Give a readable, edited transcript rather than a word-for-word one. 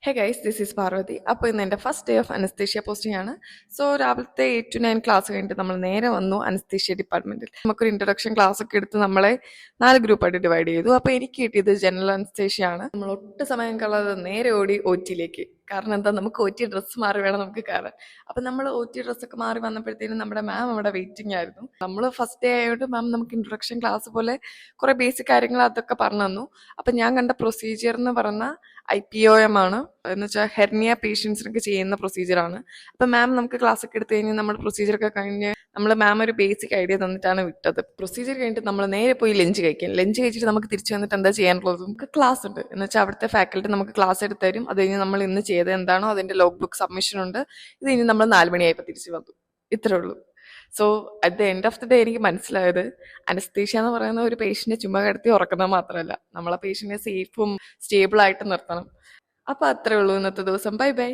Hey guys, this is Parvathi. അപ്പോൾ ഇന്ന് എൻ്റെ first day of anaesthesia posting ആണ്. സോ രാവിലത്തെ 8 to 9 ക്ലാസ് കഴിഞ്ഞിട്ട് നമ്മൾ നേരെ വന്നു അനസ്തേഷ്യ ഡിപ്പാർട്ട്മെൻറ്റിൽ. നമുക്കൊരു ഇൻട്രൊഡക്ഷൻ ക്ലാസ് ഒക്കെ എടുത്ത് നമ്മളെ 4 ഗ്രൂപ്പായിട്ട് ഡിവൈഡ് ചെയ്തു. അപ്പോൾ എനിക്ക് കിട്ടിയത് ജനറൽ അനസ്തേഷ്യ ആണ്. നമ്മൾ ഒട്ടും സമയം കളയാതെ നേരെ ഓടി ഒ ടിയിലേക്ക്. കാരണം എന്താ, നമുക്ക് ഒ ടി ഡ്രസ്സ് മാറി വേണം നമുക്ക് കയറാൻ. അപ്പം നമ്മൾ ഒ ടി ഡ്രസ്സൊക്കെ മാറി വന്നപ്പോഴത്തേനും നമ്മുടെ മാം അവിടെ വെയിറ്റിംഗ് ആയിരുന്നു. നമ്മൾ ഫസ്റ്റ് ഡേ ആയതുകൊണ്ട് മാം നമുക്ക് ഇൻട്രൊഡക്ഷൻ ക്ലാസ് പോലെ കുറേ ബേസിക് കാര്യങ്ങൾ അതൊക്കെ പറഞ്ഞു തന്നു. അപ്പം ഞാൻ കണ്ട പ്രൊസീജിയർ എന്ന് പറഞ്ഞാൽ IPOM ആണ്. എന്ന് വെച്ചാൽ ഹെർണിയ പേഷ്യൻസിനൊക്കെ ചെയ്യുന്ന പ്രൊസീജിയറാണ്. അപ്പം മാം നമുക്ക് ക്ലാസ് ഒക്കെ എടുത്തു കഴിഞ്ഞ് നമ്മുടെ പ്രൊസീജിയറൊക്കെ കഴിഞ്ഞ് മാം ഒരു ബേസിക് ഐഡിയ തന്നിട്ടാണ് വിട്ടത്. പ്രൊസീജിയർ കഴിഞ്ഞിട്ട് നമ്മൾ നേരെ പോയി ലഞ്ച് കഴിക്കും. ലഞ്ച് കഴിച്ചിട്ട് നമുക്ക് തിരിച്ചു വന്നിട്ട് എന്താ ചെയ്യാനുള്ളത്, നമുക്ക് ക്ലാസ് ഉണ്ട്. എന്ന് വെച്ചാൽ അവിടുത്തെ ഫാക്കൽറ്റി നമുക്ക് ക്ലാസ് എടുത്ത് തരും. അത് കഴിഞ്ഞ് നമ്മൾ ഇന്ന് ചെയ്തത് എന്താണോ അതിൻ്റെ ലോഗ് ബുക്ക് സബ്മിഷൻ ഉണ്ട്. ഇത് കഴിഞ്ഞ് നമ്മൾ 4 മണിയായപ്പോൾ തിരിച്ചു വന്നു. ഇത്രേ ഉള്ളൂ. So at the end of the day എനിക്ക് മനസ്സിലായത്, അനസ്തേഷ്യ എന്ന് പറയുന്ന ഒരു പേഷ്യൻറ്റിനെ ചുമ്മാ കിടത്തി ഉറക്കുന്നത് മാത്രമല്ല, നമ്മളെ പേഷ്യൻറ്റിനെ സേഫും സ്റ്റേബിൾ ആയിട്ട് നിർത്തണം. അപ്പോൾ അത്രേ ഉള്ളൂ ഇന്നത്തെ ദിവസം. Bye bye.